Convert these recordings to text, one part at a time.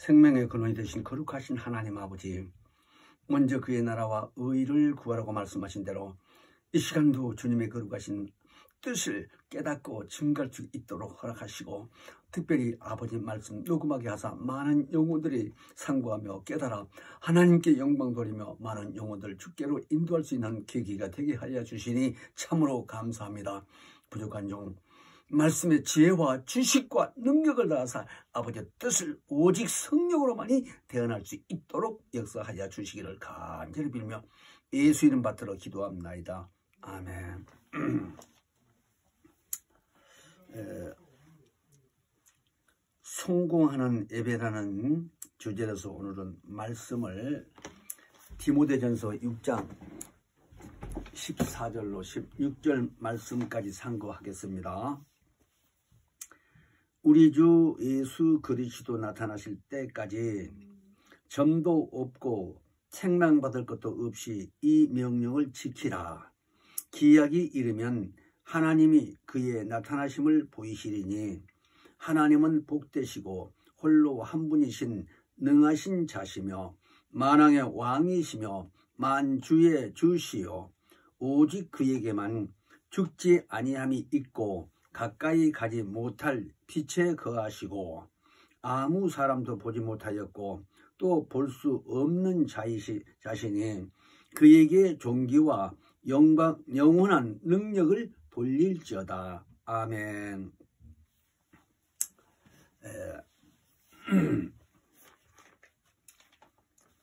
생명의 근원이 되신 거룩하신 하나님 아버지, 먼저 그의 나라와 의를 구하라고 말씀하신 대로 이 시간도 주님의 거룩하신 뜻을 깨닫고 증거할 수 있도록 허락하시고, 특별히 아버지 말씀 녹음하게 하사 많은 영혼들이 상고하며 깨달아 하나님께 영광 돌리며 많은 영혼들 주께로 인도할 수 있는 계기가 되게 하여 주시니 참으로 감사합니다. 부족한 종 말씀의 지혜와 지식과 능력을 다하사 아버지의 뜻을 오직 성령으로만이 대언할 수 있도록 역사하여 주시기를 간절히 빌며 예수 이름 받들어 기도합나이다. 아멘. 성공하는 예배라는 주제로서 오늘은 말씀을 디모데전서 6장 14절로 16절 말씀까지 상고하겠습니다. 우리 주 예수 그리스도 나타나실 때까지 점도 없고 책망받을 것도 없이 이 명령을 지키라. 기약이 이르면 하나님이 그의 나타나심을 보이시리니 하나님은 복되시고 홀로 한 분이신 능하신 자시며 만왕의 왕이시며 만주의 주시요 오직 그에게만 죽지 아니함이 있고 가까이 가지 못할 빛에 거하시고 아무 사람도 보지 못하였고 또 볼 수 없는 자신이 그에게 존귀와 영광, 영원한 능력을 돌릴지어다. 아멘.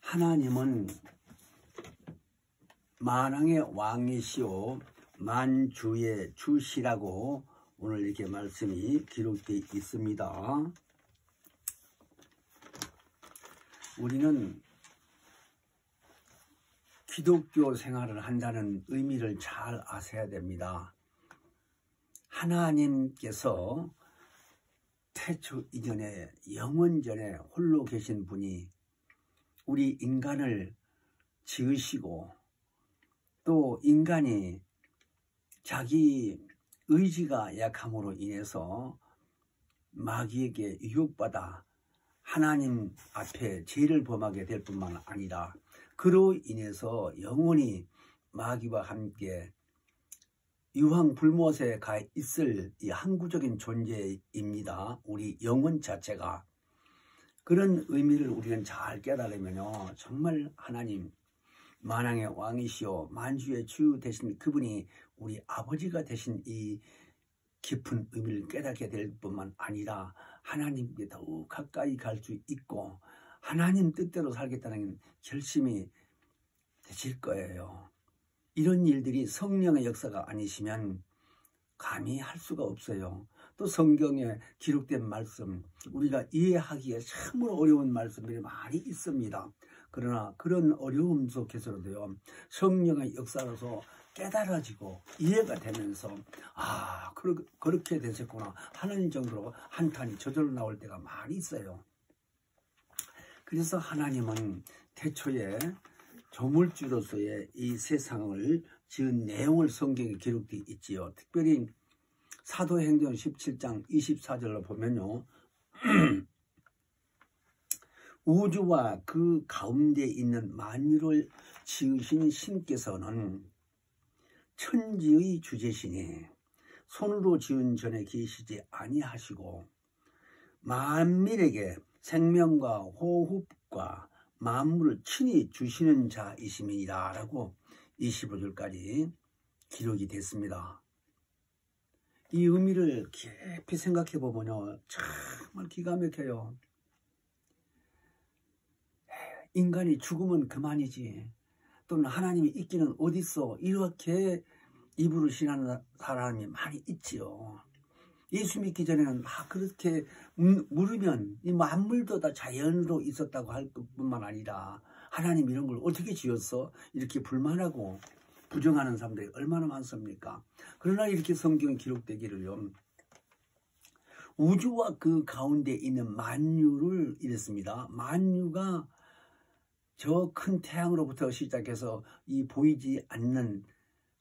하나님은 만왕의 왕이시오 만주의 주시라고 오늘 이렇게 말씀이 기록되어 있습니다. 우리는 기독교 생활을 한다는 의미를 잘 아셔야 됩니다. 하나님께서 태초 이전에 영원전에 홀로 계신 분이 우리 인간을 지으시고 또 인간이 자기 의지가 약함으로 인해서 마귀에게 유혹받아 하나님 앞에 죄를 범하게 될 뿐만 아니라 그로 인해서 영원히 마귀와 함께 유황불못에 가 있을 이 항구적인 존재입니다. 우리 영혼 자체가. 그런 의미를 우리는 잘 깨달으면요, 정말 하나님 만왕의 왕이시오 만주의 주 되신 그분이 우리 아버지가 되신 이 깊은 의미를 깨닫게 될 뿐만 아니라 하나님께 더욱 가까이 갈 수 있고 하나님 뜻대로 살겠다는 결심이 되실 거예요. 이런 일들이 성령의 역사가 아니시면 감히 할 수가 없어요. 또 성경에 기록된 말씀, 우리가 이해하기에 참으로 어려운 말씀들이 많이 있습니다. 그러나 그런 어려움 속에서도요, 성령의 역사로서 깨달아지고 이해가 되면서 아, 그렇게 되셨구나 하는 정도로 한탄이 저절로 나올 때가 많이 있어요. 그래서 하나님은 태초에 조물주로서의 이 세상을 지은 내용을 성경에 기록되어 있지요. 특별히 사도행전 17장 24절로 보면요, 우주와 그 가운데 있는 만유를 지으신 신께서는 천지의 주제시니 손으로 지은 전에 계시지 아니하시고 만민에게 생명과 호흡과 만물을 친히 주시는 자이심이라 라고 25절까지 기록이 됐습니다. 이 의미를 깊이 생각해 보면요, 정말 기가 막혀요. 인간이 죽으면 그만이지, 또는 하나님이 있기는 어딨어, 이렇게 입으로 신하는 사람이 많이 있지요. 예수 믿기 전에는 막 그렇게 물으면 이 만물도 다 자연으로 있었다고 할 뿐만 아니라 하나님 이런 걸 어떻게 지었어? 이렇게 불만하고 부정하는 사람들이 얼마나 많습니까? 그러나 이렇게 성경에 기록되기를요, 우주와 그 가운데 있는 만유를 이랬습니다. 만유가 저 큰 태양으로부터 시작해서 이 보이지 않는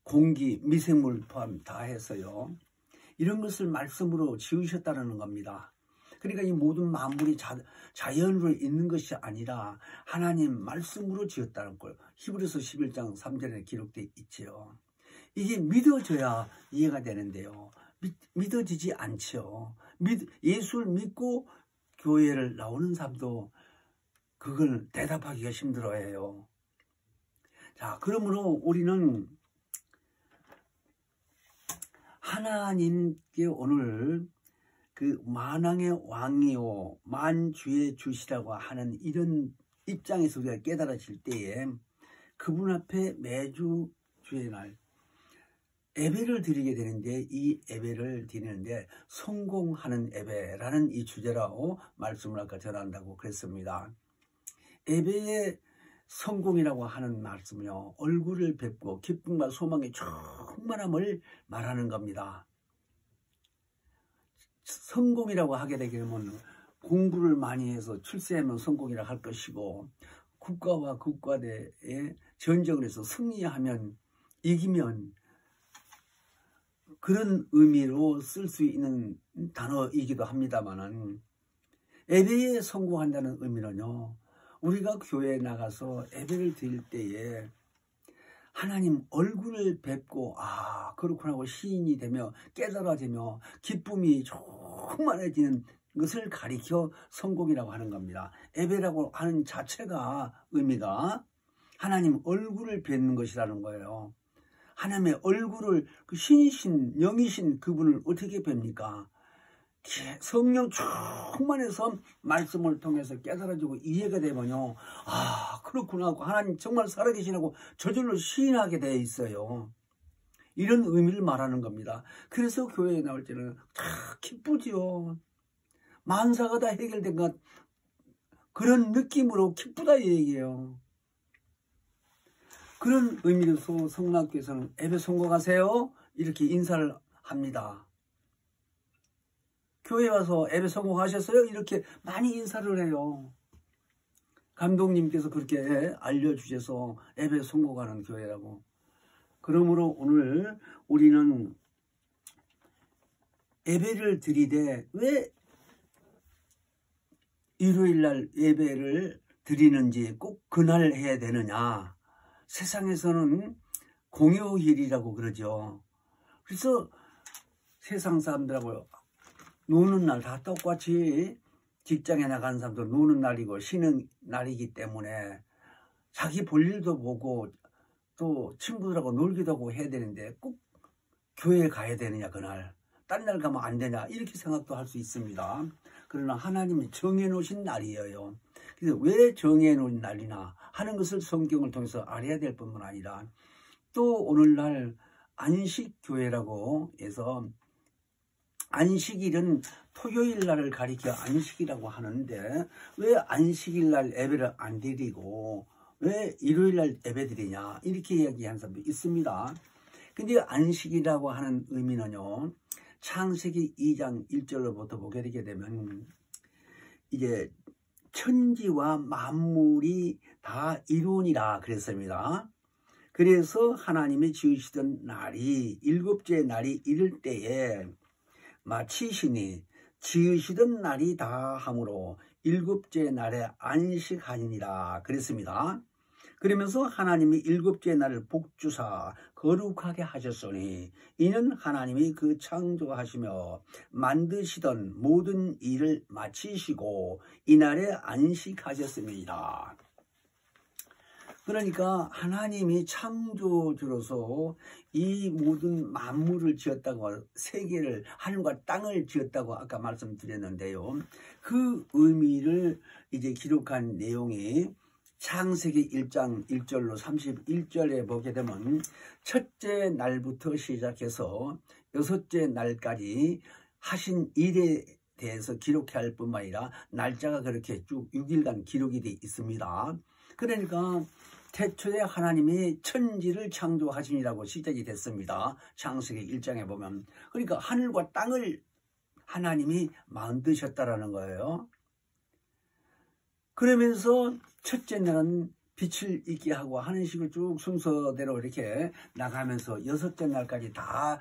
공기, 미생물 포함 다 해서요, 이런 것을 말씀으로 지으셨다는 겁니다. 그러니까 이 모든 만물이 자연으로 있는 것이 아니라 하나님 말씀으로 지었다는 걸 히브리서 11장 3절에 기록되어 있지요. 이게 믿어져야 이해가 되는데요. 믿어지지 않죠. 예수를 믿고 교회를 나오는 사람도 그걸 대답하기가 힘들어해요. 자, 그러므로 우리는 하나님께 오늘 그 만왕의 왕이요 만주의 주시라고 하는 이런 입장에서 우리가 깨달아질 때에 그분 앞에 매주 주의 날 예배를 드리게 되는데, 이 예배를 드리는데 성공하는 예배라는 이 주제라고 말씀을 아까 전한다고 그랬습니다. 예배의 성공이라고 하는 말씀은요, 얼굴을 뵙고 기쁨과 소망의 충만함을 말하는 겁니다. 성공이라고 하게 되면 공부를 많이 해서 출세하면 성공이라 할 것이고, 국가와 국가대의 전쟁을 해서 승리하면, 이기면, 그런 의미로 쓸 수 있는 단어이기도 합니다만은, 예배에 성공한다는 의미는요, 우리가 교회에 나가서 예배를 드릴 때에 하나님 얼굴을 뵙고 그렇구나 하고 시인이 되며 깨달아지며 기쁨이 충만해지는 것을 가리켜 성공이라고 하는 겁니다. 예배라고 하는 자체가 의미가 하나님 얼굴을 뵙는 것이라는 거예요. 하나님의 얼굴을, 그 신이신 영이신 그분을 어떻게 뵙니까? 성령 충만해서 말씀을 통해서 깨달아지고 이해가 되면요, 그렇구나 하고 하나님 정말 살아계시라고 저절로 시인하게 되어 있어요. 이런 의미를 말하는 겁니다. 그래서 교회에 나올 때는 기쁘지요. 만사가 다 해결된 것, 그런 느낌으로 기쁘다 이 얘기예요. 그런 의미로서 성락교에서는 예배 성공하세요 이렇게 인사를 합니다. 교회 와서 예배 성공하셨어요? 이렇게 많이 인사를 해요. 감독님께서 그렇게 알려주셔서 예배 성공하는 교회라고. 그러므로 오늘 우리는 예배를 드리되 왜 일요일날 예배를 드리는지 꼭 그날 해야 되느냐. 세상에서는 공휴일이라고 그러죠. 그래서 세상 사람들하고 노는 날 다 똑같이 직장에 나가는 사람도 노는 날이고 쉬는 날이기 때문에 자기 볼 일도 보고 또 친구들하고 놀기도 하고 해야 되는데 꼭 교회에 가야 되느냐 그날. 딴 날 가면 안 되냐 이렇게 생각도 할 수 있습니다. 그러나 하나님이 정해놓으신 날이에요. 그래서 왜 정해놓은 날이나 하는 것을 성경을 통해서 알아야 될 뿐만 아니라 또 오늘날 안식교회라고 해서 안식일은 토요일 날을 가리켜 안식이라고 하는데 왜 안식일 날 예배를 안 드리고 왜 일요일 날 예배 드리냐 이렇게 이야기하는 사람도 있습니다. 근데 안식이라고 하는 의미는요, 창세기 2장 1절로부터 보게 되게 되면 이제 천지와 만물이 다 이루니라 그랬습니다. 그래서 하나님이 지으시던 날이 일곱째 날이 이를 때에 마치시니 지으시던 날이 다 함으로 일곱째 날에 안식하니라 그랬습니다. 그러면서 하나님이 일곱째 날을 복주사 거룩하게 하셨으니 이는 하나님이 그 창조하시며 만드시던 모든 일을 마치시고 이날에 안식하셨습니다. 그러니까 하나님이 창조주로서 이 모든 만물을 지었다고, 세계를, 하늘과 땅을 지었다고 아까 말씀드렸는데요. 그 의미를 이제 기록한 내용이 창세기 1장 1절로 31절에 보게 되면 첫째 날부터 시작해서 여섯째 날까지 하신 일에 대해서 기록할 뿐만 아니라 날짜가 그렇게 쭉 6일간 기록이 되어 있습니다. 그러니까 태초에 하나님이 천지를 창조하시니라고 시작이 됐습니다. 창세기 1장에 보면. 그러니까 하늘과 땅을 하나님이 만드셨다라는 거예요. 그러면서 첫째 날은 빛을 있게 하고 하는 식으로 쭉 순서대로 이렇게 나가면서 여섯째 날까지 다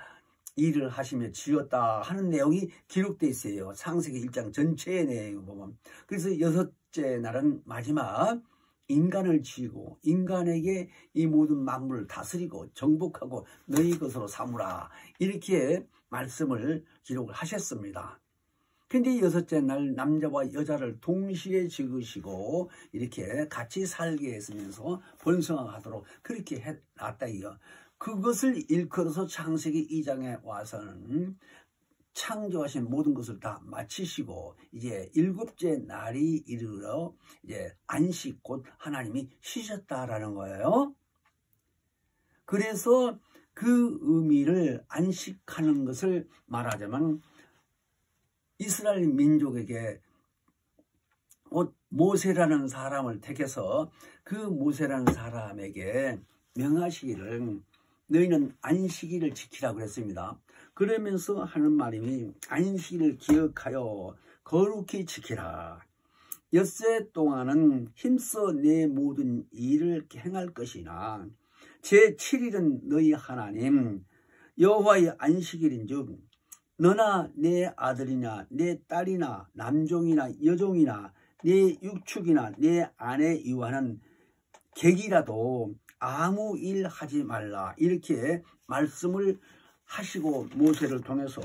일을 하시며 지었다 하는 내용이 기록되어 있어요. 창세기 1장 전체의 내용을 보면. 그래서 6째 날은 마지막 인간을 지으고 인간에게 이 모든 만물을 다스리고 정복하고 너희 것으로 삼으라, 이렇게 말씀을 기록을 하셨습니다. 근데 6째 날 남자와 여자를 동시에 지으시고 이렇게 같이 살게 했으면서 번성하도록 그렇게 해놨다 이거. 그것을 일컬어서 창세기 2장에 와서는 창조하신 모든 것을 다 마치시고 이제 7째 날이 이르러 이제 안식, 곧 하나님이 쉬셨다라는 거예요. 그래서 그 의미를 안식하는 것을 말하자면 이스라엘 민족에게 모세라는 사람을 택해서 그 모세라는 사람에게 명하시기를 너희는 안식일을 지키라고 그랬습니다. 그러면서 하는 말임이 안식일을 기억하여 거룩히 지키라. 엿새 동안은 힘써 내 모든 일을 행할 것이나 제7일은 너희 하나님 여호와의 안식일인즉 너나 내 아들이나 내 딸이나 남종이나 여종이나 내 육축이나 내 아내 이와는 객이라도 아무 일 하지 말라, 이렇게 말씀을 하시고 모세를 통해서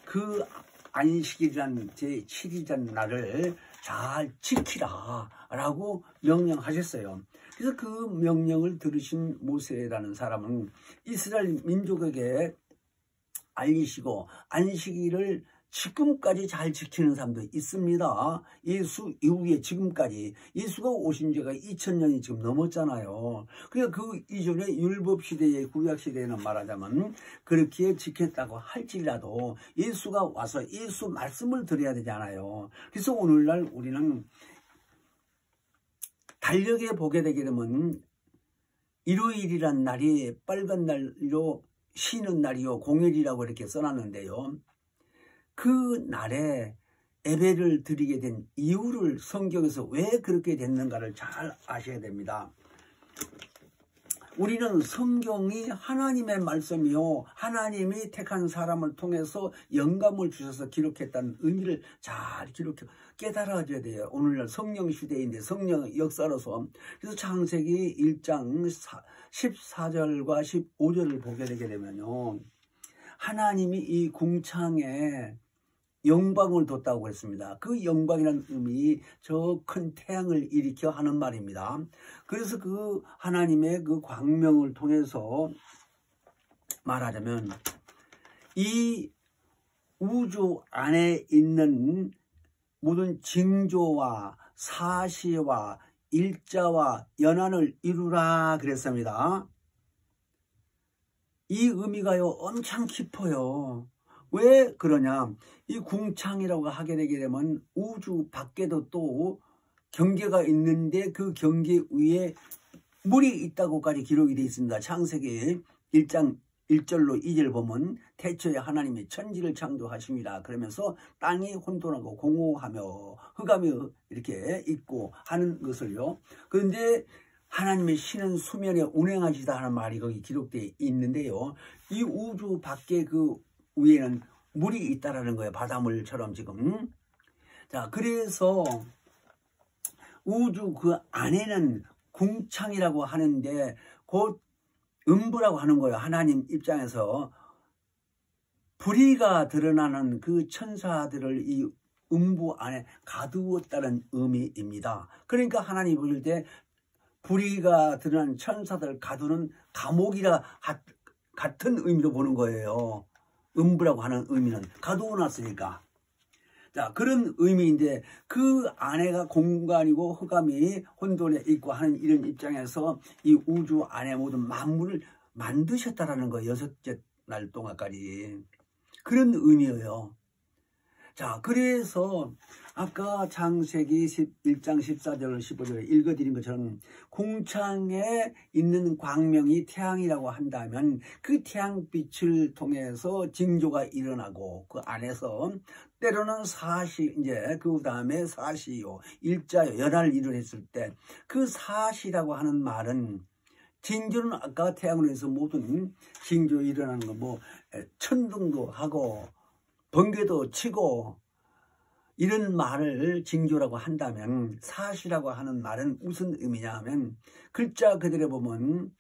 그 안식일이란 제7일이란 날을 잘 지키라 라고 명령하셨어요. 그래서 그 명령을 들으신 모세라는 사람은 이스라엘 민족에게 알리시고 안식일을 지금까지 잘 지키는 사람도 있습니다. 예수 이후에 지금까지, 예수가 오신 지가 2000년이 지금 넘었잖아요. 그러니까 그 이전에 율법시대의 구약시대에는 말하자면 그렇게 지켰다고 할지라도 예수가 와서 예수 말씀을 드려야 되잖아요. 그래서 오늘날 우리는 달력에 보게 되게 되면 일요일이란 날이 빨간 날로 쉬는 날이요 공휴일이라고 이렇게 써놨는데요. 그 날에 예배를 드리게 된 이유를 성경에서 왜 그렇게 됐는가를 잘 아셔야 됩니다. 우리는 성경이 하나님의 말씀이요 하나님이 택한 사람을 통해서 영감을 주셔서 기록했다는 의미를 잘 깨달아줘야 돼요. 오늘날 성령 시대인데 성령 역사로서. 그래서 창세기 1장 14절과 15절을 보게 되게 되면요, 하나님이 이 궁창에 영광을 뒀다고 했습니다. 그 영광이라는 의미 저 큰 태양을 일으켜 하는 말입니다. 그래서 그 하나님의 그 광명을 통해서 말하자면 이 우주 안에 있는 모든 징조와 사시와 일자와 연한을 이루라 그랬습니다. 이 의미가요 엄청 깊어요. 왜 그러냐, 이 궁창이라고 하게 되게 되면 우주 밖에도 또 경계가 있는데 그 경계 위에 물이 있다고까지 기록이 되어 있습니다. 창세기 1장 1절로 2절 보면 태초에 하나님이 천지를 창조하십니다. 그러면서 땅이 혼돈하고 공허하며 흑암이 이렇게 있고 하는 것을요. 그런데 하나님의 신은 수면에 운행하시다 하는 말이 거기 기록되어 있는데요. 이 우주 밖에 그 위에는 물이 있다라는 거예요. 바닷물처럼 지금. 자, 그래서 우주 그 안에는 궁창이라고 하는데 곧 음부라고 하는 거예요. 하나님 입장에서 불의가 드러나는 그 천사들을 이 음부 안에 가두었다는 의미입니다. 그러니까 하나님이 부를 때 불의가 드러난 천사들을 가두는 감옥이라 같은 의미로 보는 거예요. 음부라고 하는 의미는 가두어놨으니까. 자, 그런 의미인데 그 안에가 공간이고 흑암이 혼돈에 있고 하는 이런 입장에서 이 우주 안에 모든 만물을 만드셨다라는 거예요. 6째 날 동안까지. 그런 의미예요. 자, 그래서 아까 창세기 1장 14절 15절에 읽어드린 것처럼 궁창에 있는 광명이 태양이라고 한다면 그 태양빛을 통해서 징조가 일어나고 그 안에서 때로는 사시, 이제 그 다음에 사시요 일자요 연화를 이루었을 때 그 사시라고 하는 말은 징조는 아까 태양으로 해서 모든 징조 일어나는 거 뭐 천둥도 하고 번개도 치고 이런 말을 징조라고 한다면 사시라고 하는 말은 무슨 의미냐 하면 글자 그대로 보면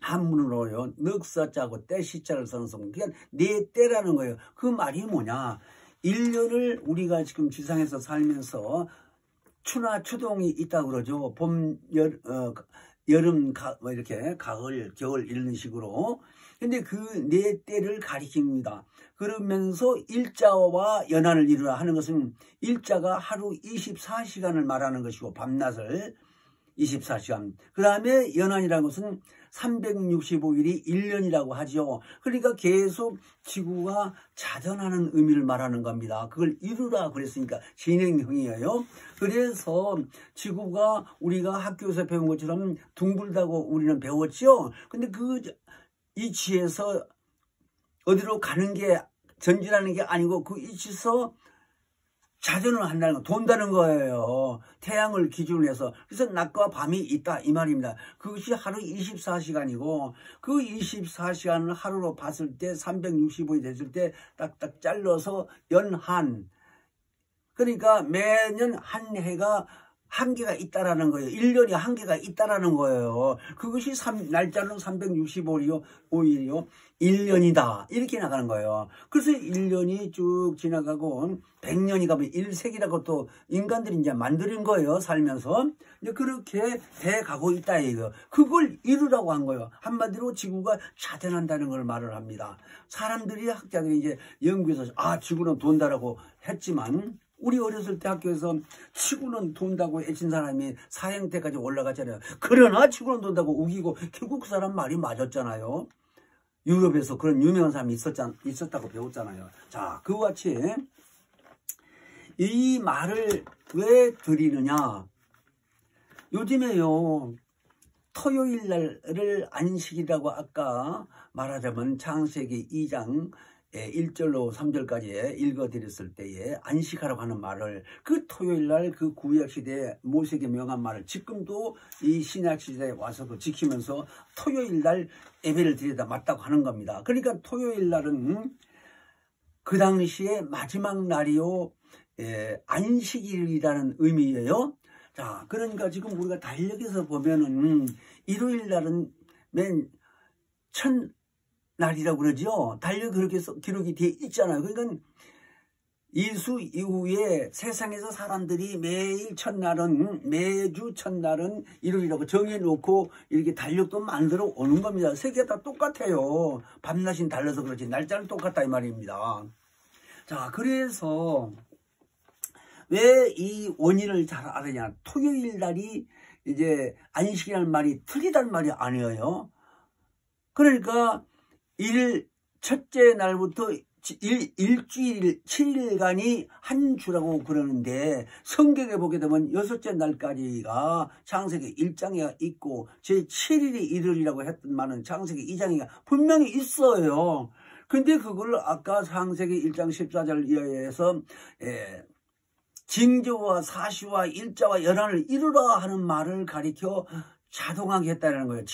한문으로요 넉사자고 때시자를 써서 그냥 내 때라는 거예요. 그 말이 뭐냐 1년을 우리가 지금 지상에서 살면서 추나 추동이 있다고 그러죠. 봄, 여름, 뭐 이렇게 가을, 겨울 이런 식으로. 근데 그 네 때를 가리킵니다. 그러면서 일자와 연한을 이루라 하는 것은 일자가 하루 24시간을 말하는 것이고 밤낮을 24시간. 그 다음에 연한이라는 것은 365일이 1년이라고 하죠. 그러니까 계속 지구가 자전하는 의미를 말하는 겁니다. 그걸 이루라 그랬으니까 진행형이에요. 그래서 지구가 우리가 학교에서 배운 것처럼 둥글다고 우리는 배웠죠. 근데 그 이치에서 어디로 가는 게 전진하는 게 아니고 그 이치에서 자전을 한다는 거, 돈다는 거예요. 태양을 기준으로 해서. 그래서 낮과 밤이 있다 이 말입니다. 그것이 하루 24시간이고 그 24시간을 하루로 봤을 때 365일 됐을 때 딱딱 잘라서 연한. 그러니까 매년 한 해가 한계가 있다라는 거예요. 1년이 한계가 있다라는 거예요. 그것이 날짜는 365일이요. 1년이다. 이렇게 나가는 거예요. 그래서 1년이 쭉 지나가고 100년이 가면 1세기라고 또 인간들이 이제 만드는 거예요. 살면서. 이제 그렇게 돼 가고 있다 이거. 그걸 이루라고 한 거예요. 한마디로 지구가 자전한다는 걸 말을 합니다. 사람들이 학자들이 이제 연구해서 지구는 돈다라고 했지만 우리 어렸을 때 학교에서 지구는 돈다고 애친 사람이 사형태까지 올라갔잖아요. 그러나 지구는 돈다고 우기고 결국 그 사람 말이 맞았잖아요. 유럽에서 그런 유명한 사람이 있었다고 배웠잖아요. 자, 그와 같이 이 말을 왜 드리느냐. 요즘에요. 토요일 날을 안식이라고 아까 말하자면 창세기 2장 1절로 3절까지 읽어드렸을 때에 안식하라고 하는 말을 그 토요일날 그 구약시대에 모세에게 명한 말을 지금도 이 신약시대에 와서도 지키면서 토요일날 예배를 드리다 맞다고 하는 겁니다. 그러니까 토요일날은 그 당시에 마지막 날이요 안식일이라는 의미예요. 자, 그러니까 지금 우리가 달력에서 보면은 일요일날은 맨 날이라고 그러죠. 달력 그렇게 기록이 돼 있잖아요. 그러니까 예수 이후에 세상에서 사람들이 매주 첫날은 일요일이라고 정해놓고 이렇게 달력도 만들어 오는 겁니다. 세계 다 똑같아요. 밤낮이 달라서 그렇지 날짜는 똑같다 이 말입니다. 자, 그래서 왜 이 원인을 잘 알으냐. 토요일 날이 이제 안식이라는 말이 틀리다는 말이 아니에요. 그러니까 첫째 날부터 일주일 7일간이 한 주라고 그러는데 성경에 보게 되면 6째 날까지가 창세기 1장에 있고 제7일이 일요일이라고 했던 말은 창세기 2장에 분명히 있어요. 근데 그걸 아까 창세기 1장 14절 이하에서 징조와 사시와 일자와 연한을 이루라 하는 말을 가리켜 자동하게 했다는 거예요.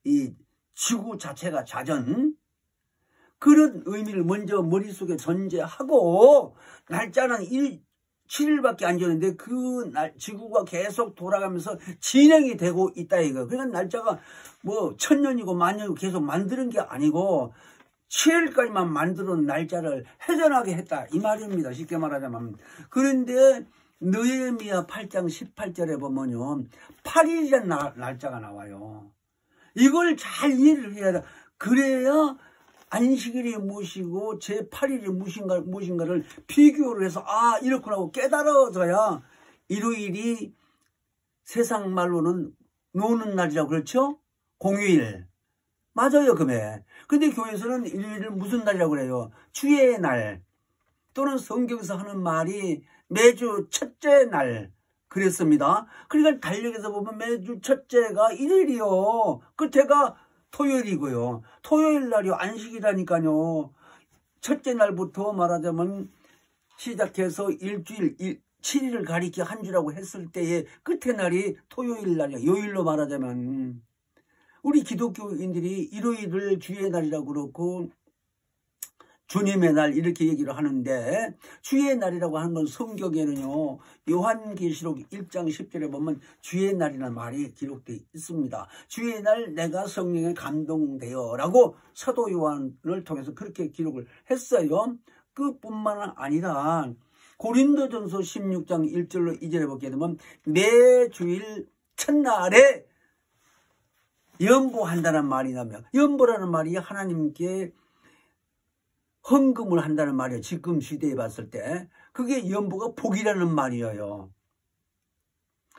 이 지구 자체가 자전. 그런 의미를 먼저 머릿속에 전제하고 날짜는 7일밖에 안 되는데 그 지구가 계속 돌아가면서 진행이 되고 있다 이거. 그러니까 날짜가 뭐 1000년이고 만년이고 계속 만드는 게 아니고 7일까지만 만들어놓은 날짜를 회전하게 했다 이 말입니다. 쉽게 말하자면. 그런데 느헤미야 8장 18절에 보면요 8일이라는 날짜가 나와요. 이걸 잘 이해를 해야 돼. 그래야 안식일이 무엇이고 제8일이 무엇인가를 비교를 해서 이렇구나 하고 깨달아져야 일요일이 세상 말로는 노는 날이라고 그렇죠? 공휴일. 맞아요, 금에. 근데 교회에서는 일요일을 무슨 날이라고 그래요? 주의 날. 또는 성경에서 하는 말이 매주 첫째 날. 그랬습니다. 그러니까 달력에서 보면 매주 첫째가 일요일이요. 끝에가 토요일이고요. 토요일 날이 안식이라니까요. 첫째 날부터 말하자면 시작해서 일주일 7일을 가리켜 한 주라고 했을 때의 끝의 날이 토요일 날이야. 요일로 말하자면. 우리 기독교인들이 일요일을 주의 날이라고 그렇고 주님의 날 이렇게 얘기를 하는데, 주의 날이라고 하는 건 성경에는요 요한계시록 1장 10절에 보면 주의 날이라는 말이 기록되어 있습니다. 주의 날 내가 성령에 감동되어 라고 사도 요한을 통해서 그렇게 기록을 했어요. 그뿐만 아니라 고린도전서 16장 1절로 2절에 보게 되면 매 주일 첫날에 연보한다는 말이 나면, 연보라는 말이 하나님께 헌금을 한다는 말이에요. 지금 시대에 봤을 때 그게 연보가 복이라는 말이에요.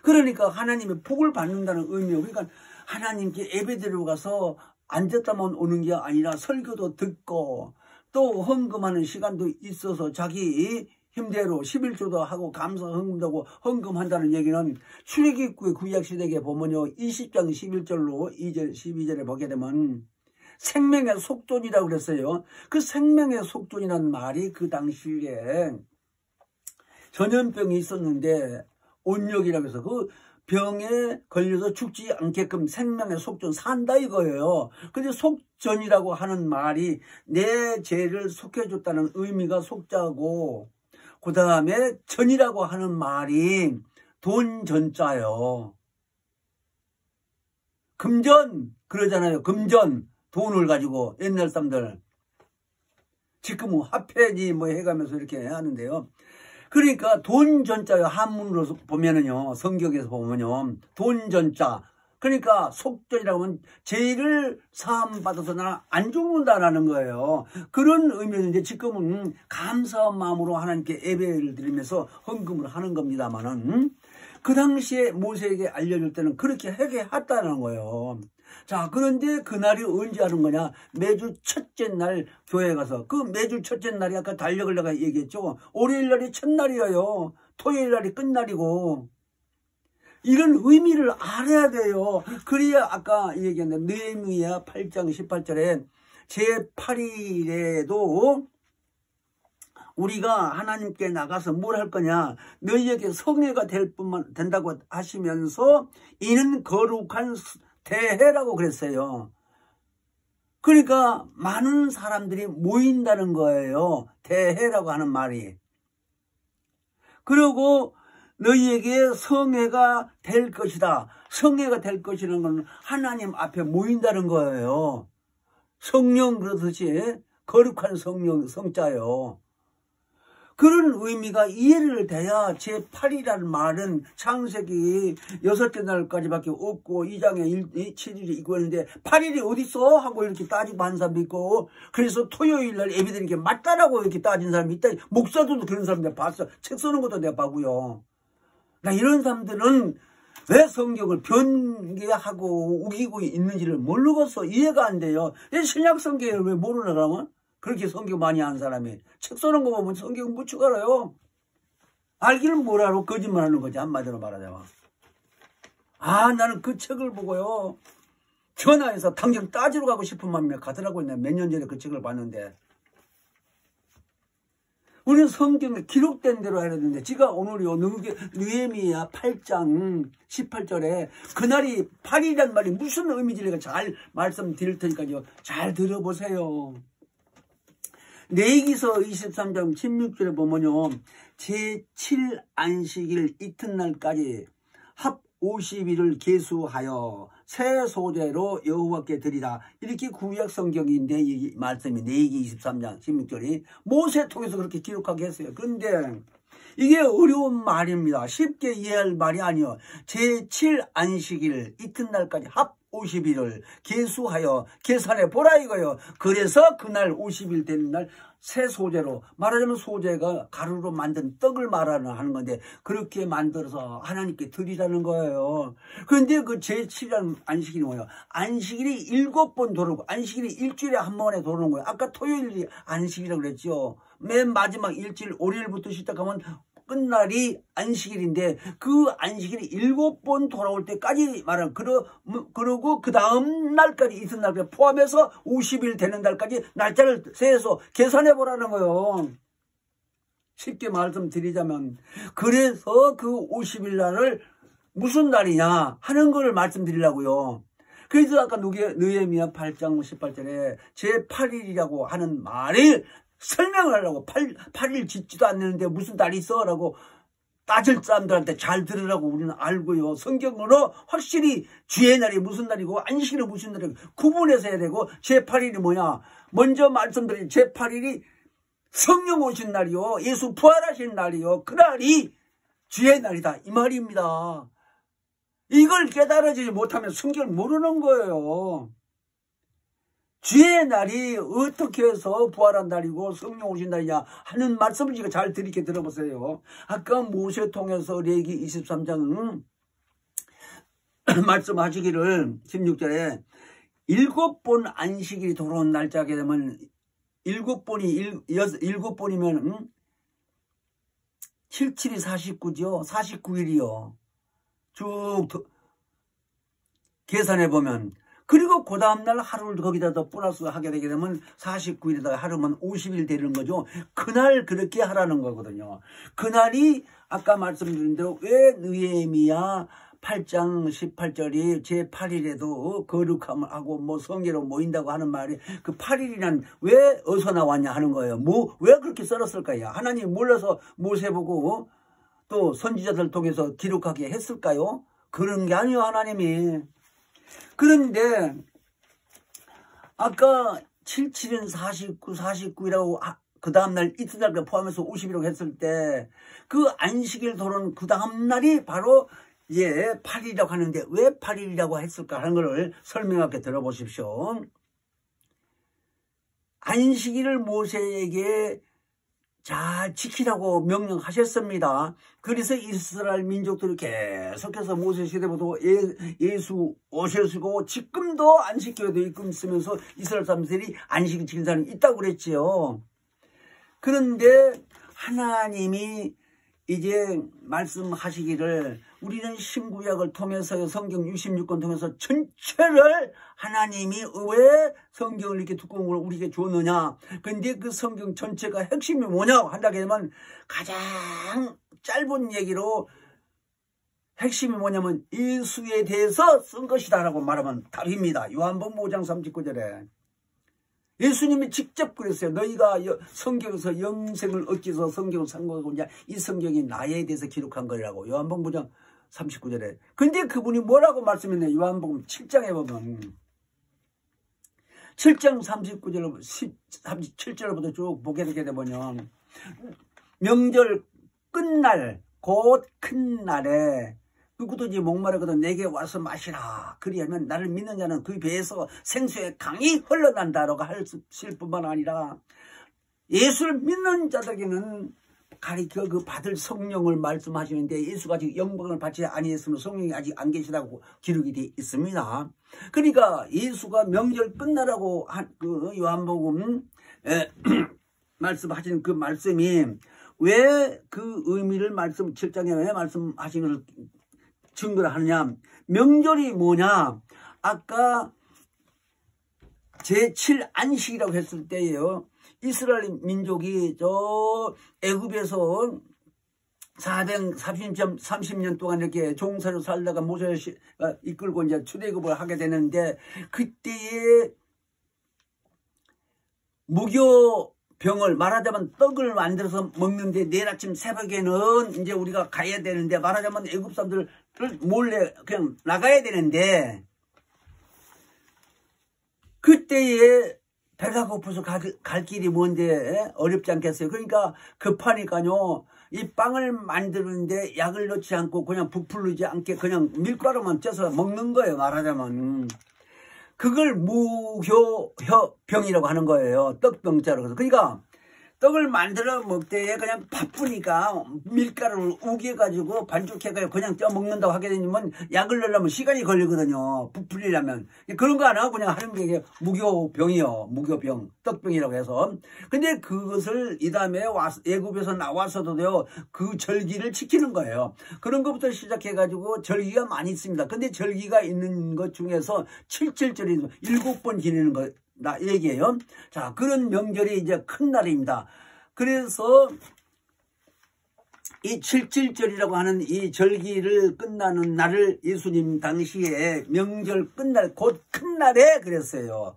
그러니까 하나님의 복을 받는다는 의미예요. 그러니까 하나님께 예배드리러 가서 앉았다만 오는 게 아니라 설교도 듣고 또 헌금하는 시간도 있어서 자기 힘대로 11조도 하고 감사 헌금도 하고 헌금한다는 얘기는 출애굽기 구약시대에 보면요 20장 11절로 2절 12절에 보게 되면 생명의 속전이라고 그랬어요. 그 생명의 속전이라는 말이 그 당시에 전염병이 있었는데 온역이라고 해서 그 병에 걸려서 죽지 않게끔 생명의 속전 산다 이거예요. 근데 속전이라고 하는 말이 내 죄를 속해줬다는 의미가 속자고, 그 다음에 전이라고 하는 말이 돈 전자요. 금전 그러잖아요. 금전 돈을 가지고 옛날 사람들 지금 뭐 화폐지 뭐 해가면서 이렇게 하는데요. 그러니까 돈 전자요. 한문으로 보면은요 성경에서 보면요 돈 전자, 그러니까 속전이라고 하면 죄를 사함 받아서 나 안 죽는다라는 거예요. 그런 의미인데 지금은 감사한 마음으로 하나님께 예배를 드리면서 헌금을 하는 겁니다만은 그 당시에 모세에게 알려줄 때는 그렇게 하게 했다는 거예요. 자, 그런데 그날이 언제 하는 거냐? 매주 첫째 날 교회에 가서, 그 매주 첫째 날이 아까 달력을 내가 얘기했죠. 월요일 날이 첫날이에요. 토요일 날이 끝날이고. 이런 의미를 알아야 돼요. 그래야 아까 얘기했는데 느헤미야 8장 18절에 제8일에도 우리가 하나님께 나가서 뭘 할 거냐? 너희에게 성회가 된다고 하시면서 이는 거룩한 대회라고 그랬어요. 그러니까 많은 사람들이 모인다는 거예요. 대회라고 하는 말이. 그리고 너희에게 성회가 될 것이다. 성회가 될 것이라는 건 하나님 앞에 모인다는 거예요. 성령 그렇듯이 거룩한 성령 성자요. 그런 의미가 이해를 돼야 제8이라는 말은 창세기 6째 날까지밖에 없고 2장에 7일이 있고 했는데 8일이 어딨어? 하고 이렇게 따지고 한 사람도 있고, 그래서 토요일 날 예배드리는 게 맞다라고 이렇게 따진 사람이 있다. 목사들도 그런 사람 내가 봤어. 책 쓰는 것도 내가 봐고요. 나 이런 사람들은 왜 성경을 변개하고 우기고 있는지를 모르겠어. 이해가 안 돼요. 신약 성경을 왜 모르나 그러면? 그렇게 성경 많이 아는 사람이 책 써는 거 보면 성경 무척 알아요. 알기는 뭘 알아? 거짓말하는 거지, 한마디로 말하자면. 아, 나는 그 책을 보고요 전화해서 당장 따지러 가고 싶은 마음이 가더라고요. 내가 몇 년 전에 그 책을 봤는데. 우리는 성경에 기록된 대로 해야 되는데, 제가 오늘요 느헤미야 8장 18절에 그날이 8일이란 말이 무슨 의미인지 내가 잘 말씀드릴 테니까요 잘 들어보세요. 레위기서 23장 16절에 보면요 제7 안식일 이튿날까지 합 50일을 계수하여 새 소재로 여호와께 드리라. 이렇게 구약 성경인데 이 말씀이 레위기 23장 16절이 모세 통해서 그렇게 기록하게 했어요. 그런데 이게 어려운 말입니다. 쉽게 이해할 말이 아니요. 제7 안식일 이튿날까지 합 50일을 계수하여 계산해 보라 이거요. 그래서 그날 50일 되는 날 새 소재로, 말하자면 소재가 가루로 만든 떡을 말하는 건데 그렇게 만들어서 하나님께 드리라는 거예요. 그런데 그 제7일 안식일이 뭐예요? 안식일이 7번 도르고 안식일이 일주일에 한 번에 도르는 거예요. 아까 토요일이 안식이라고 그랬죠. 맨 마지막 일주일 월요일부터 시작하면 끝날이 안식일인데 그 안식일이 7번 돌아올 때까지 말하는, 그러고 그 다음 날까지 이튿날까지 포함해서 50일 되는 날까지 날짜를 세서 계산해 보라는 거예요. 쉽게 말씀드리자면 그래서 그 50일 날을 무슨 날이냐 하는 걸 말씀드리려고요. 그래서 아까 느헤미야 8장 18절에 제8일이라고 하는 말을 설명을 하려고 8일 짓지도 않는데 무슨 날이 있어? 라고 따질 사람들한테 잘 들으라고 우리는 알고요. 성경으로 확실히 주의 날이 무슨 날이고 안식일은 무슨 날이고 구분해서 해야 되고 제8일이 뭐냐. 먼저 말씀드린 제8일이 성령 오신 날이요. 예수 부활하신 날이요. 그날이 주의 날이다. 이 말입니다. 이걸 깨달아지지 못하면 성경을 모르는 거예요. 주의 날이 어떻게 해서 부활한 날이고 성령 오신 날이냐 하는 말씀을 제가 잘 드리게 들어보세요. 아까 모세 통해서 레위기 23장 말씀하시기를 16절에 7번 안식일이 돌아온 날짜게 되면 7번이면 77이 49죠. 49일이요. 쭉 계산해보면 그리고 그 다음날 하루를 거기다 더 플러스 하게 되게 되면 49일에다가 하루면 50일 되는 거죠. 그날 그렇게 하라는 거거든요. 그날이 아까 말씀드린 대로 왜 느헤미야 8장 18절이 제8일에도 거룩함을 하고 뭐 성회로 모인다고 하는 말이 그 8일이란 왜 어디서 나왔냐 하는 거예요. 왜 그렇게 써놨을까요? 하나님 몰라서 모세 보고 또 선지자들 통해서 기록하게 했을까요? 그런 게 아니에요. 하나님이. 그런데 아까 77은 49, 49이라고 그 다음날 이튿날 포함해서 50이라고 했을 때 그 안식일 돌아온 그 다음날이 바로 이제 8일이라고 하는데 왜 8일이라고 했을까 하는 것을 설명하게 들어보십시오. 안식일을 모세에게 잘 지키라고 명령하셨습니다. 그래서 이스라엘 민족들이 계속해서 모세 시대부터 예수 오셨고 지금도 안식교회도 있고 있으면서 이스라엘 사람들이 안식일 지키는 사람이 있다고 그랬지요. 그런데 하나님이 이제 말씀하시기를 우리는 신구약을 통해서 성경 66권 통해서 전체를 하나님이 왜 성경을 이렇게 두꺼운 걸 우리에게 줬느냐. 근데 그 성경 전체가 핵심이 뭐냐고 한다게 되면 가장 짧은 얘기로 핵심이 뭐냐면 예수에 대해서 쓴 것이다 라고 말하면 답입니다. 요한복음 5장 39절에 예수님이 직접 그랬어요. 너희가 성경에서 영생을 얻기 위해서 성경을 상고하고 이 성경이 나에 대해서 기록한 거라고 요한복음 5장 39절에. 근데 그분이 뭐라고 말씀했냐. 요한복음 7장에 보면 7장 37절부터 쭉 보게 되게 되면 명절 끝날 곧 큰 날에 누구도 이제 목마르거든 내게 와서 마시라. 그리하면 나를 믿는 자는 그 배에서 생수의 강이 흘러난다라고 하실 뿐만 아니라 예수를 믿는 자들에게는 가리켜 그 받을 성령을 말씀하시는데 예수가 아직 영광을 받지 아니했으면 성령이 아직 안 계시다고 기록이 되어 있습니다. 그러니까 예수가 명절 끝나라고 한 그 요한복음 말씀하시는 그 말씀이 왜 그 의미를 7장에 왜 말씀하신 것을 증거를 하느냐. 명절이 뭐냐. 아까 제7 안식이라고 했을 때예요. 이스라엘 민족이 저 애굽에서 430년 동안 이렇게 종사로 살다가 모세가 이끌고 이제 출애굽을 하게 되는데 그때에 무교병을 말하자면 떡을 만들어서 먹는데 내일 아침 새벽에는 이제 우리가 가야 되는데 말하자면 애굽 사람들을 몰래 그냥 나가야 되는데 그때에 배가 고파서 갈 길이 뭔데 어렵지 않겠어요. 그러니까 급하니까요. 이 빵을 만드는데 약을 넣지 않고 그냥 부풀리지 않게 그냥 밀가루만 쪄서 먹는 거예요. 말하자면. 그걸 무교병이라고 하는 거예요. 떡병자로. 그러니까 떡을 만들어 먹되 그냥 바쁘니까 밀가루를 우겨가지고 반죽해가지고 그냥 쪄 먹는다고 하게 되면 약을 넣으려면 시간이 걸리거든요. 부풀리려면. 그런 거 안 하고 그냥 하는 게 무교병이요. 무교병. 떡병이라고 해서. 근데 그것을 이 다음에 애굽에서 나와서도요. 그 절기를 지키는 거예요. 그런 것부터 시작해가지고 절기가 많이 있습니다. 근데 절기가 있는 것 중에서 77절이 7번 지내는 거. 나 얘기해요. 자, 그런 명절이 이제 큰 날입니다. 그래서 이 칠칠절이라고 하는 이 절기를 끝나는 날을 예수님 당시에 명절 끝날 곧 큰 날에 그랬어요.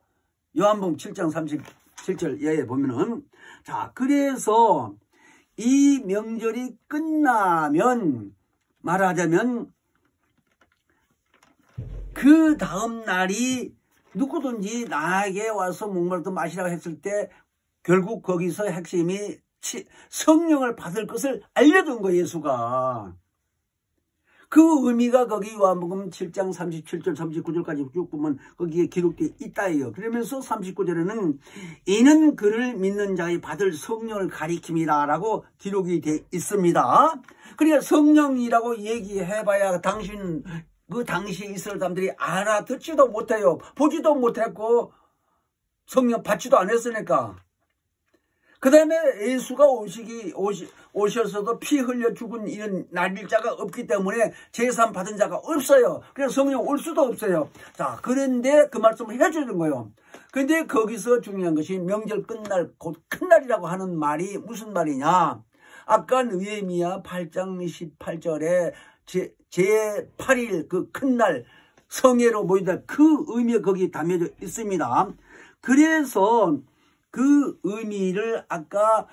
요한복음 7장 37절에 보면은, 자, 그래서 이 명절이 끝나면 말하자면 그 다음 날이 누구든지 나에게 와서 목마르다 마시라고 했을 때 결국 거기서 핵심이 성령을 받을 것을 알려준 거예요, 예수가. 그 의미가 거기 요한복음 7장 37절 39절까지 쭉 보면 거기에 기록되어 있다예요. 그러면서 39절에는 이는 그를 믿는 자의 받을 성령을 가리킵니다 라고 기록이 되어 있습니다. 그러니까 성령이라고 얘기해봐야 그 당시 이스라엘 사람들이 알아듣지도 못해요. 보지도 못했고 성령 받지도 않았으니까. 그 다음에 예수가 오셔서도 피 흘려 죽은 이런 날일자가 없기 때문에 제사 받은 자가 없어요. 그래서 성령 올 수도 없어요. 자, 그런데 그 말씀을 해주는 거예요. 그런데 거기서 중요한 것이 명절 끝날 곧 큰 날이라고 하는 말이 무슨 말이냐. 아까 느헤미야 8장 18절에 제8일 그 큰 날 성회로 모이다 그 의미가 거기에 담겨져 있습니다. 그래서 그 의미를 아까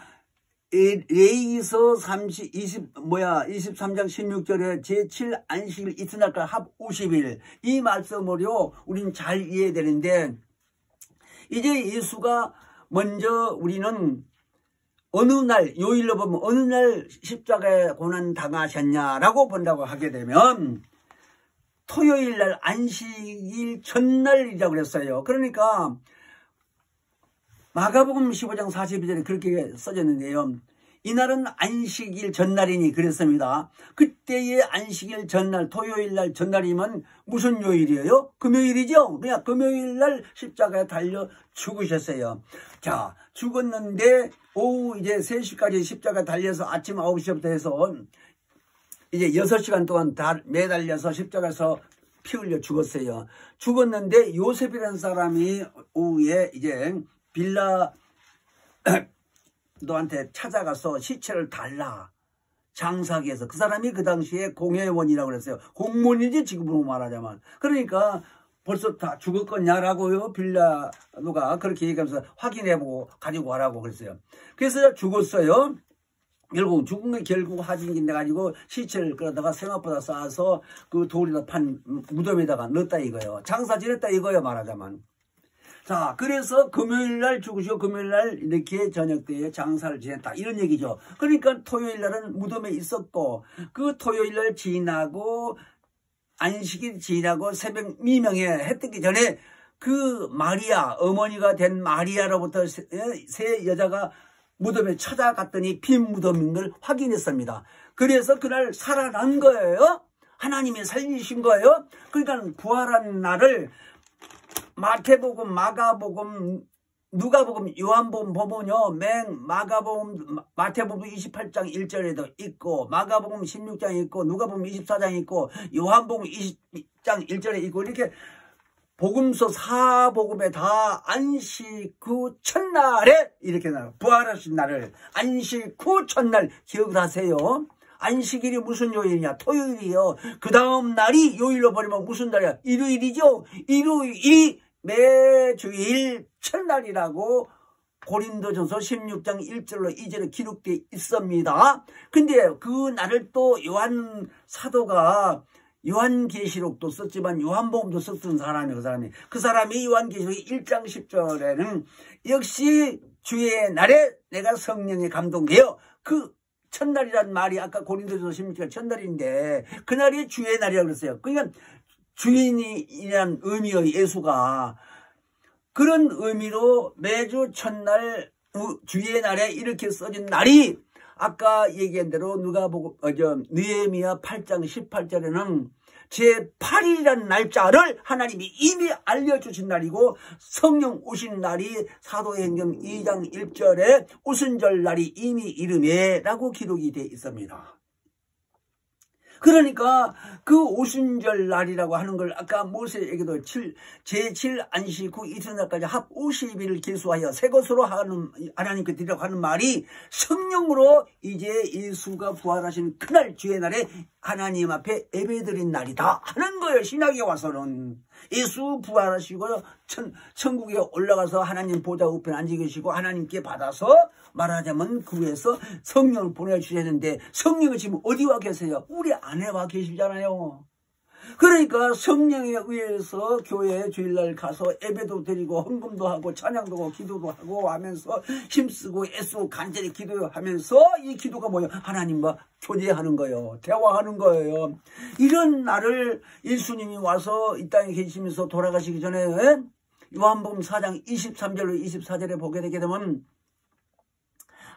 레위기서 23장 16절에 제7 안식일 이튿날과 합 50일 이 말씀으로 우리는 잘 이해되는데, 이제 예수가 먼저 우리는 어느 날, 요일로 보면 어느 날 십자가에 고난 당하셨냐라고 본다고 하게 되면 토요일 날 안식일 전날이라고 그랬어요. 그러니까 마가복음 15장 42절에 그렇게 써졌는데요. 이날은 안식일 전날이니 그랬습니다. 그때의 안식일 전날, 토요일 날 전날이면 무슨 요일이에요? 금요일이죠. 그냥 금요일 날 십자가에 달려 죽으셨어요. 자, 죽었는데 오후 이제 3시까지 십자가에 달려서 아침 9시부터 해서 이제 6시간 동안 매달려서 십자가에서 피 흘려 죽었어요. 죽었는데 요셉이라는 사람이 오후에 이제 빌라 너한테 찾아가서 시체를 달라. 장사기에서. 그 사람이 그 당시에 공회원이라고 그랬어요. 공무원이지 지금으로 말하자면. 그러니까 벌써 다 죽었겠냐라고요. 빌라도가 그렇게 얘기하면서 확인해보고 가지고 와라고 그랬어요. 그래서 죽었어요. 결국 죽은 게 결국 하진긴데 가지고 시체를 끌어다가 생각보다 쌓아서 그 돌에다 판 무덤에다가 넣었다 이거예요. 장사 지냈다 이거예요 말하자면. 자, 그래서 금요일날 죽으시고 금요일날 이렇게 저녁때에 장사를 지냈다 이런 얘기죠. 그러니까 토요일날은 무덤에 있었고 그 토요일날 지나고 안식일 지나고 새벽 미명에 해 뜨기 전에 그 마리아, 어머니가 된 마리아로부터 세 여자가 무덤에 찾아갔더니 빈 무덤인 걸 확인했습니다. 그래서 그날 살아난 거예요. 하나님이 살리신 거예요. 그러니까 부활한 날을 마태복음, 마가복음, 누가복음, 요한복음 보면요. 마가복음, 마태복음 28장 1절에도 있고 마가복음 16장 있고 누가복음 24장 있고 요한복음 20장 1절에 있고 이렇게 복음서 4복음에 다 안식 후 첫날에 이렇게 나와요. 부활하신 날을 안식 후 첫날 기억을 하세요. 안식일이 무슨 요일이냐? 토요일이요. 그 다음 날이 요일로 버리면 무슨 날이야? 일요일이죠. 일요일이 매주일 첫날이라고 고린도전서 16장 1절로 2절에 기록되어 있습니다. 근데 그 날을 또 요한 사도가 요한계시록도 썼지만 요한복음도 썼던 사람이 그 사람이 요한계시록 1장 10절에는 역시 주의 날에 내가 성령에 감동되어 그 첫날이란 말이 아까 고린도전서 16장 첫날인데 그날이 주의 날이라고 그랬어요. 그러니까 주인이란 의미의 예수가 그런 의미로 매주 첫날 주의 날에 이렇게 써진 날이 아까 얘기한 대로 느헤미야 8장 18절에는 제8일이라는 날짜를 하나님이 이미 알려주신 날이고 성령 오신 날이 사도행전 2장 1절에 오순절 날이 이미 이름에 라고 기록이 되어 있습니다. 그러니까 그 오순절 날이라고 하는 걸 아까 모세에게도 제7 안식 후 이튿날까지 합 50일을 계수하여 새 것으로 하는 하나님께 드리라고 하는 말이 성령으로 이제 예수가 부활하신 그날 주의 날에 하나님 앞에 예배드린 날이다 하는 거예요. 신약에 와서는 예수 부활하시고 천국에 올라가서 하나님 보좌 우편에 앉아 계시고 하나님께 받아서 말하자면 그 위에서 성령을 보내주셨는데 성령이 지금 어디 와 계세요? 우리 안에 와 계시잖아요. 그러니까 성령에 의해서 교회에 주일날 가서 예배도 드리고 헌금도 하고 찬양도 하고 기도도 하고 하면서 힘쓰고 애쓰고 간절히 기도하면서 이 기도가 뭐예요? 하나님과 교제하는 거예요. 대화하는 거예요. 이런 날을 예수님이 와서 이 땅에 계시면서 돌아가시기 전에 요한복음 4장 23절로 24절에 보게 되게 되면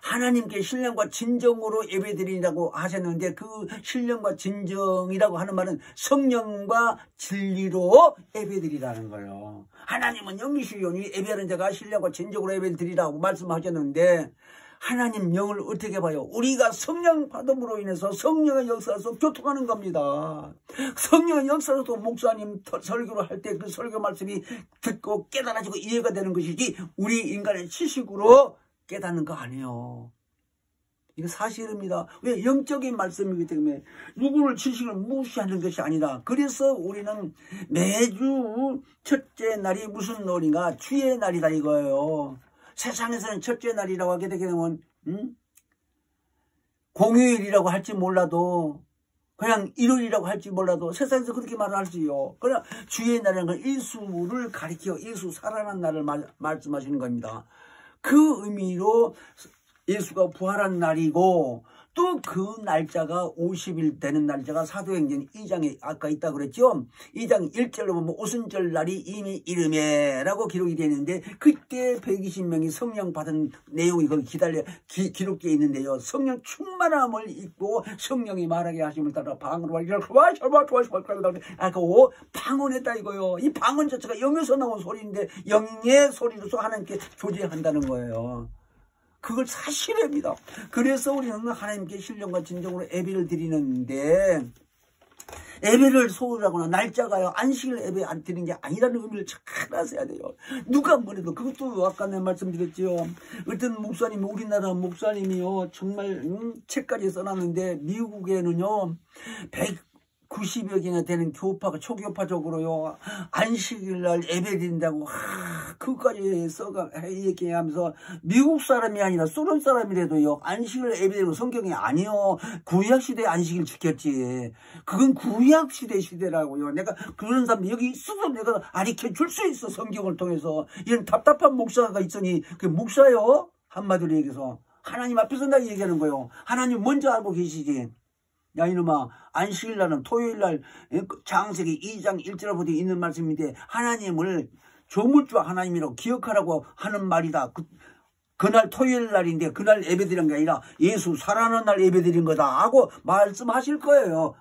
하나님께 신령과 진정으로 예배드리라고 하셨는데 그 신령과 진정이라고 하는 말은 성령과 진리로 예배드리라는 거예요. 하나님은 영이시오니 예배하는 자가 신령과 진정으로 예배드리라고 말씀하셨는데 하나님 영을 어떻게 봐요? 우리가 성령 받음으로 인해서 성령의 역사에서 교통하는 겁니다. 성령의 역사에서 목사님 설교를 할 때 그 설교 말씀이 듣고 깨달아지고 이해가 되는 것이지 우리 인간의 지식으로 깨닫는 거 아니에요. 이거 사실입니다. 왜? 영적인 말씀이기 때문에 누구를 지식을 무시하는 것이 아니다. 그래서 우리는 매주 첫째 날이 무슨 날인가? 주의 날이다 이거예요. 세상에서는 첫째 날이라고 하게 되게 되면 공휴일이라고 할지 몰라도 그냥 일요일이라고 할지 몰라도 세상에서 그렇게 말을 할지요. 그러나 주의 날이라는 건 예수를 가리켜 예수 살아난 날을 말씀하시는 겁니다. 그 의미로 예수가 부활한 날이고 또 그 날짜가 50일 되는 날짜가 사도행전 2장에 아까 있다고 그랬죠. 2장 1절로 보면 오순절 날이 이미 이름에 라고 기록이 되어 있는데 그때 120명이 성령 받은 내용이 거기 기록되어 있는데요. 성령 충만함을 입고 성령이 말하게 하심을 따라 방언으로 하고 방언했다 이거요. 이 방언 자체가 영에서 나온 소리인데 영의 소리로서 하나님께 교제한다는 거예요. 그걸 사실입니다. 그래서 우리는 하나님께 신령과 진정으로 예배를 드리는데 예배를 소홀히 하거나 날짜가요 안식일 예배 안 드리는 게 아니라는 의미를 잘 아셔야 돼요. 누가 뭐래도 그것도 아까 내 말씀드렸죠. 어떤 목사님 우리나라 목사님이요 정말 책까지 써놨는데 미국에는요 190여 개나 되는 교파가 초교파적으로요 안식일날 예배드린다고 그것까지 써가 얘기하면서 미국 사람이 아니라 소련 사람이라도요 안식일 예배드리고 성경이 아니요 구약시대 안식일 지켰지. 그건 구약시대 시대라고요. 내가 그런 사람 여기 있어서 내가 가르쳐 줄 수 있어. 성경을 통해서. 이런 답답한 목사가 있으니 그 목사요 한마디로 얘기해서 하나님 앞에서 나 얘기하는 거예요. 하나님 먼저 알고 계시지. 야 이놈아 안식일날은 토요일날 창세기 2장 1절부터 있는 말씀인데 하나님을 조물주 하나님이라고 기억하라고 하는 말이다. 그날 토요일날인데 그날 예배드린 게 아니라 예수 살아나는 날 예배드린 거다 하고 말씀하실 거예요.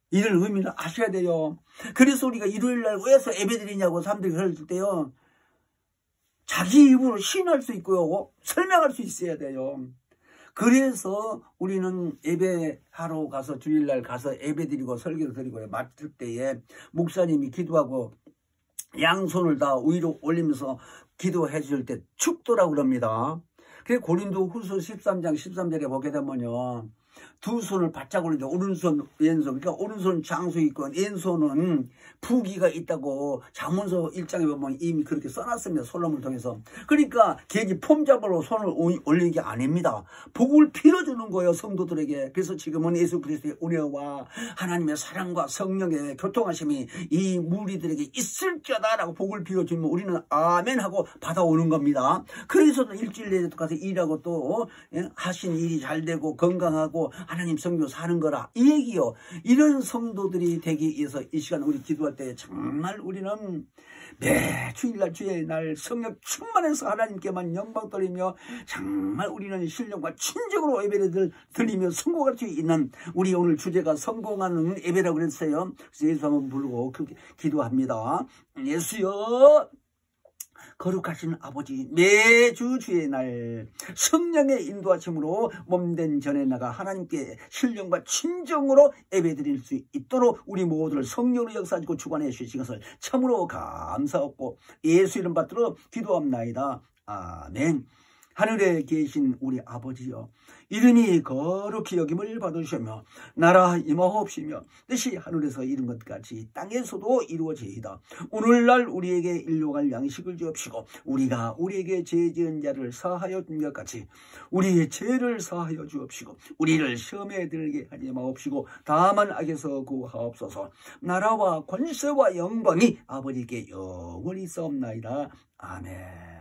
이런 의미를 아셔야 돼요. 그래서 우리가 일요일날 왜서 예배드리냐고 사람들이 그럴 때요 자기 입으로 시인할 수 있고요 설명할 수 있어야 돼요. 그래서 우리는 예배하러 가서 주일날 가서 예배드리고 설교를 드리고 맡을 때에 목사님이 기도하고 양손을 다 위로 올리면서 기도해 줄 때 축도라고 그럽니다. 그래서 고린도 후서 13장 13절에 보게 되면요 두 손을 바짝 올리죠. 오른손 왼손. 그러니까 오른손 장수 있고 왼손은 부기가 있다고 잠언서 1장에 보면 이미 그렇게 써놨습니다. 솔로몬을 통해서. 그러니까 괜히 폼잡으로 손을 올리는 게 아닙니다. 복을 빌어주는 거예요. 성도들에게. 그래서 지금은 예수 그리스도의 은혜와 하나님의 사랑과 성령의 교통하심이 이 무리들에게 있을지어다라고 복을 빌어주면 우리는 아멘 하고 받아오는 겁니다. 그래서 일주일 내에 가서 일하고 또 하신 일이 잘 되고 건강하고 하나님 성교 사는 거라 이 얘기요. 이런 성도들이 되기 위해서 이 시간 우리 기도할 때 정말 우리는 매 주일날 주의 날 성령 충만해서 하나님께만 영광 돌리며 정말 우리는 신령과 친정으로 예배를 드리며 성공할 수 있는 우리 오늘 주제가 성공하는 예배라고 그랬어요. 그래서 예수 한번 부르고 그렇게 기도합니다. 예수여 거룩하신 아버지, 매주 주의 날 성령의 인도하심으로 몸된 전에 나가 하나님께 신령과 친정으로 예배드릴 수 있도록 우리 모두를 성령으로 역사하시고 주관해 주신 것을 참으로 감사하고 예수 이름 받들어 기도합나이다. 아멘. 하늘에 계신 우리 아버지여, 이름이 거룩히 여김을 받으시며 나라 임하옵시며 뜻이 하늘에서 이룬 것 같이 땅에서도 이루어지이다. 오늘날 우리에게 일용할 양식을 주옵시고 우리가 우리에게 죄 지은 자를 사하여 준 것 같이 우리의 죄를 사하여 주옵시고 우리를 시험에 들게 하지 마옵시고 다만 악에서 구하옵소서. 나라와 권세와 영광이 아버지께 영원히 있사옵나이다. 아멘.